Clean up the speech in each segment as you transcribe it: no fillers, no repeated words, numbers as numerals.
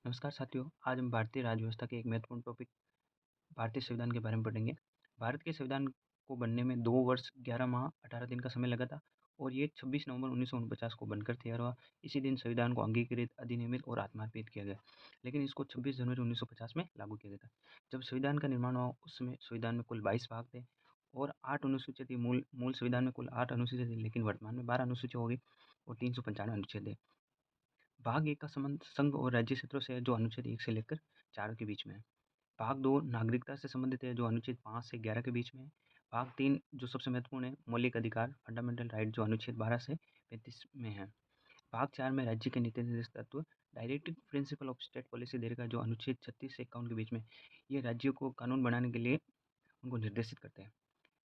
नमस्कार साथियों, आज हम भारतीय राज्य व्यवस्था के एक महत्वपूर्ण टॉपिक भारतीय संविधान के बारे में पढ़ेंगे। भारत के संविधान को बनने में 2 वर्ष 11 माह 18 दिन का समय लगा था और ये 26 नवंबर 1949 को बनकर तैयार हुआ। इसी दिन संविधान को अंगीकृत, अधिनियमित और आत्मार्पित किया गया, लेकिन इसको 26 जनवरी 1950 में लागू किया गया था। जब संविधान का निर्माण हुआ, उस समय संविधान में कुल 22 भाग थे और 8 अनुसूचियाँ थी। मूल संविधान में कुल 8 अनुसूचियाँ थी, लेकिन वर्तमान में 12 अनुसूचियाँ हो गई और 395 अनुच्छेद है। भाग 1 का संबंध संघ और राज्य क्षेत्रों से है, जो अनुच्छेद 1 से लेकर 4 के बीच में है। भाग 2 नागरिकता से संबंधित है, जो अनुच्छेद 5 से 11 के बीच में है। भाग 3 जो सबसे महत्वपूर्ण है, मौलिक अधिकार फंडामेंटल राइट, जो अनुच्छेद 12 से 35 में है। भाग 4 में राज्य के नीति निर्देश तत्व directive principle of state policy देगा, जो अनुच्छेद 36 से 51 के बीच में। ये राज्यों को कानून बनाने के लिए उनको निर्देशित करते हैं।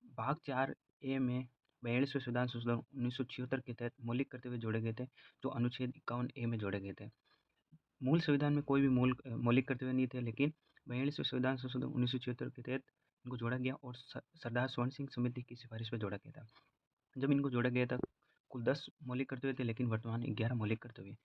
भाग 4 ए में 42वें संविधान संशोधन 1976 के तहत मौलिक कर्तव्य जोड़े गए थे, जो अनुच्छेद 51 ए में जोड़े गए थे। मूल संविधान में कोई भी मौलिक कर्तव्य नहीं थे, लेकिन 42वें संविधान संशोधन 1976 के तहत इनको जोड़ा गया और सरदार स्वर्ण सिंह समिति की सिफारिश पर जोड़ा गया था। जब इनको जोड़ा गया था, कुल 10 मौलिक कर्तव्य थे, लेकिन वर्तमान 11 मौलिक कर्तव्य।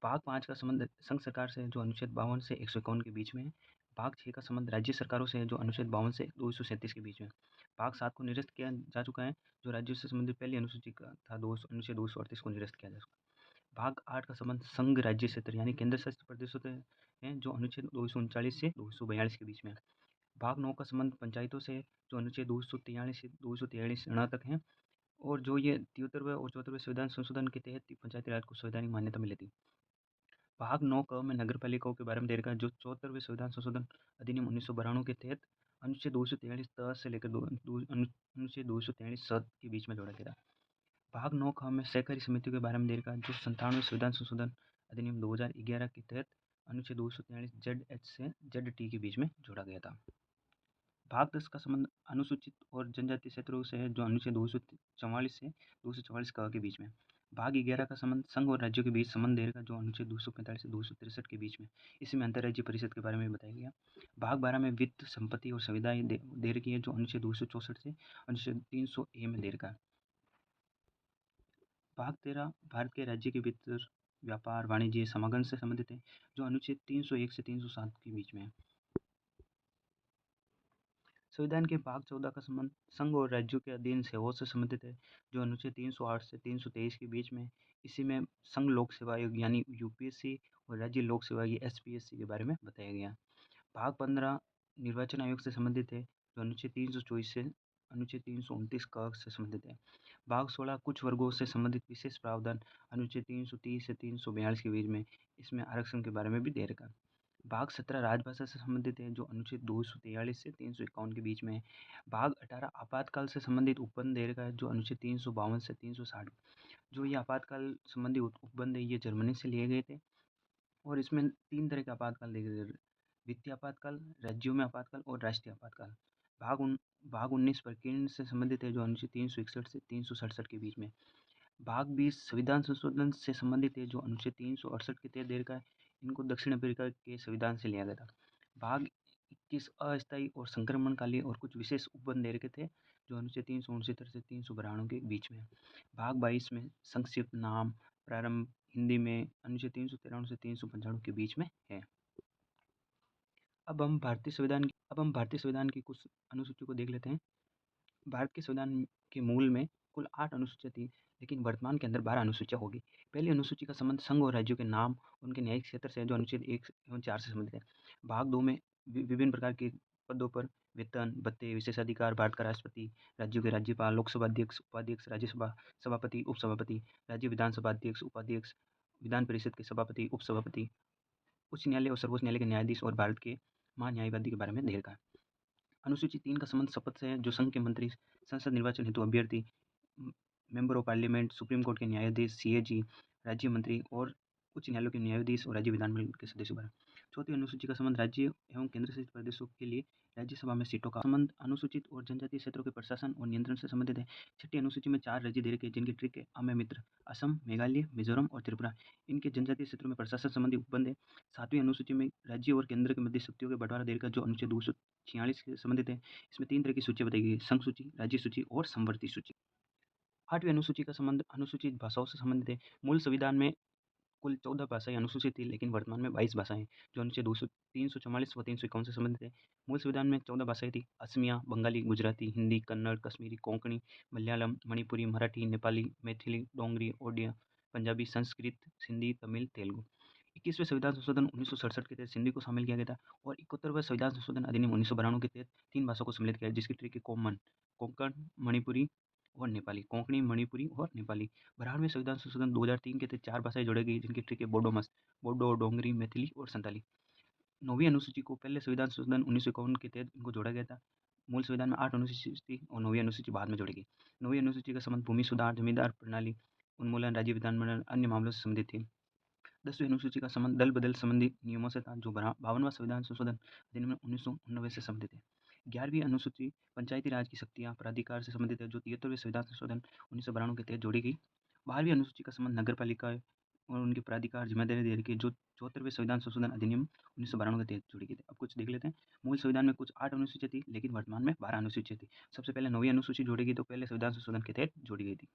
भाग 5 का संबंध संघ सरकार से है, जो अनुच्छेद 52 से 151 के बीच में है। भाग 6 का संबंध राज्य सरकारों से है, जो अनुच्छेद 52 से 237 के बीच में है। भाग 7 को निरस्त किया जा चुका है, जो राज्यों से संबंधित पहली अनुसूची का था। अनुच्छेद 238 को निरस्त किया जा चुका है। भाग 8 का संबंध संघ राज्य क्षेत्र यानी केंद्र शासित प्रदेशों से है, जो अनुच्छेद 239 से 242 के बीच में है। भाग 9 का संबंध पंचायतों से है, जो अनुच्छेद 243 से 243 तक है, और जो ये 73वें और 74वें संविधान संशोधन के तहत पंचायती राज को संवैधानिक मान्यता मिली थी। भाग 9 क में नगर पालिकाओं के बारे में देखा, जो 74वें संविधान संशोधन अधिनियम 1992 के तहत अनुच्छेद 243 त से लेकर अनुच्छेद 243 स के बीच में जोड़ा गया था। भाग 9 ख में सहकारी समितियों के बारे में देखा, जो 97वें संविधान संशोधन अधिनियम 2011 के तहत अनुच्छेद 243 ZH से ZT के बीच में जोड़ा गया था। भाग 10 का संबंध अनुसूचित और जनजातीय क्षेत्रों से है, जो अनुच्छेद 244 से 244 क के बीच में। भाग 11 का संबंध संघ और राज्यों के बीच संबंध देगा, जो अनुच्छेद 245 से 263 के बीच में। इसमें अंतर्राज्यीय परिषद के बारे में बताया गया। भाग 12 में वित्त, संपत्ति और सुविधाएं दे रखी है, जो अनुच्छेद 264 से अनुच्छेद 300 ए में दे रखा है। भाग 13 भारत के राज्य के भीतर व्यापार, वाणिज्य, समागम से संबंधित है, जो अनुच्छेद 301 से 307 के बीच में है। संविधान के भाग 14 का संबंध संघ और राज्यों के अधीन सेवाओं से संबंधित है, जो अनुच्छेद 308 से 323 के बीच में। इसी में संघ लोक सेवा आयोग यानी यूपीएससी और राज्य लोक सेवा आयोग एसपीएससी के बारे में बताया गया। भाग 15 निर्वाचन आयोग से संबंधित है, जो अनुच्छेद 324 से अनुच्छेद 329 क से संबंधित है। भाग 16 कुछ वर्गों से संबंधित विशेष प्रावधान अनुच्छेद 330 से 342 के बीच में। इसमें आरक्षण के बारे में भी दे रखा है। भाग 17 राजभाषा से संबंधित है, जो अनुच्छेद 243 से 351 के बीच में है। भाग 18 आपातकाल से संबंधित उपबंध दे रखा है, जो अनुच्छेद 352 से 360। जो ये आपातकाल संबंधी उपबंध है, ये जर्मनी से लिए गए थे और इसमें 3 तरह के आपातकाल देखे गए: वित्तीय आपातकाल, राज्यों में आपातकाल और राष्ट्रीय आपातकाल। भाग 19 प्रकीर्णन से संबंधित है, जो अनुच्छेद 361 से 367 के बीच में। भाग 20 संविधान संशोधन से संबंधित है, जो अनुच्छेद 368 के तहत दे रखा है। इनको दक्षिण अफ्रीका के संविधान से लिया गया था। भाग 21 अस्थायी और संक्रमणकालीन और कुछ विशेष उपबंध दे रखे थे, जो अनुच्छेद 369 से 392 के बीच में। भाग 22 में संक्षिप्त नाम प्रारंभ हिंदी में अनुच्छेद 393 से 395 के बीच में है। अब हम भारतीय संविधान की कुछ अनुसूचियों को देख लेते हैं। भारत के संविधान के मूल में कुल 8 अनुसूचियाँ थी, लेकिन वर्तमान के अंदर 12 अनुसूचियाँ होगी। पहली अनुसूची का संबंध संघ और राज्यों के नाम, उनके न्यायिक क्षेत्र से है, जो अनुच्छेद 1 एवं 4 से संबंधित है। भाग 2 में विभिन्न प्रकार के पदों पर वेतन, भत्ते, विशेषाधिकार, भारत का राष्ट्रपति, राज्यों के राज्यपाल, लोकसभा अध्यक्ष, उपाध्यक्ष, राज्यसभा सभापति, उपसभापति, राज्य विधानसभा अध्यक्ष, उपाध्यक्ष, विधान परिषद के सभापति, उपसभापति, उच्च न्यायालय और सर्वोच्च न्यायालय के न्यायाधीश और भारत के महान्यायवादी के बारे में दे रखा है। अनुसूची 3 का संबंध शपथ से है, जो संघ के मंत्री, संसद निर्वाचन हेतु अभ्यर्थी, member of parliament, supreme court के न्यायाधीश, सीएजी, राज्य मंत्री और उच्च न्यायालयों के न्यायाधीश और राज्य विधानमंडल के सदस्यों पर। चौथी अनुसूची का संबंध राज्य एवं केंद्र शासित प्रदेशों के लिए राज्यसभा में सीटों का संबंध अनुसूचित और जनजातीय क्षेत्रों के प्रशासन और नियंत्रण से संबंधित है। छठी अनुसूची में 4 राज्य दे रखे हैं, जिनके ट्रिक है अमेय मित्र, असम, मेघालय, मिजोरम और त्रिपुरा। इनके जनजातीय क्षेत्रों में प्रशासन संबंधी उपबंध है। 7वीं अनुसूची में राज्य और केंद्र के मध्य शक्तियों के बंटवारा दे रखा है, जो अनुच्छेद 246 से संबंधित है। इसमें 3 तरह की सूची बताई गई है: संघ सूची, राज्य सूची और समवर्ती सूची। 8वीं अनुसूची का संबंध अनुसूचित भाषाओं से संबंधित है। मूल संविधान में कुल 14 भाषाएँ अनुसूचित थी, लेकिन वर्तमान में 22 भाषाएँ हैं, जो अनुच्छेद 200 344 व 351 से संबंधित है। मूल संविधान में 14 भाषाएँ थी, असमिया, बंगाली, गुजराती, हिंदी, कन्नड़, कश्मीरी, कोंकणी, मलयालम, मणिपुरी, मराठी, नेपाली, मैथिली, डोगरी, ओडिया, पंजाबी, संस्कृत, सिंधी, तमिल, तेलुगु। 21वें संविधान संशोधन 1967 के तहत सिंधी को शामिल किया गया था और 71वें संविधान संशोधन अधिनियम 1992 के तहत 3 भाषाओं को सम्मिलित किया गया, जिसकी ट्रिक है कॉमन, कोंकण, मणिपुरी और नेपाली, कोंकणी, मणिपुरी और नेपाली। 92वें संविधान संशोधन 2003 के तहत 4 भाषाएँ जोड़ी गई, जिनकी ट्रिक है बोडोमस, बोडो, डोगरी, मैथिली और संताली। 9वीं अनुसूची को पहले संविधान संशोधन 1951 के तहत इनको जोड़ा गया था। मूल संविधान में 8 अनुसूची थी और 9वीं अनुसूची बाद में जोड़ी गई। 9वीं अनुसूची का संबंध भूमि सुधार, जमींदार प्रणाली उन्मूलन, राज्य विधानमंडल, अन्य मामलों से संबंधित थी। 10वीं अनुसूची का संबंध दल बदल संबंधी नियमों से था, जो 52वां संविधान संशोधन अधिनियम 1989 से संबंधित है। 11वीं अनुसूची पंचायती राज की शक्तियाँ प्राधिकार से संबंधित है, जो 73वें संविधान संशोधन 1992 के तहत जोड़ी गई। 12वीं अनुसूची का संबंध नगर पालिका और उनके प्राधिकार जिम्मेदारी दे रखी है, जो 74वें संविधान संशोधन अधिनियम 1992 के तहत जोड़ी गई थी। अब कुछ देख लेते हैं। मूल संविधान में कुछ 8 अनुसूचियाँ थी, लेकिन वर्तमान में 12 अनुसूचियाँ थी। सबसे पहले 9वीं अनुसूची जोड़ी गई, तो पहले संविधान संशोधन के तहत जोड़ी गई थी।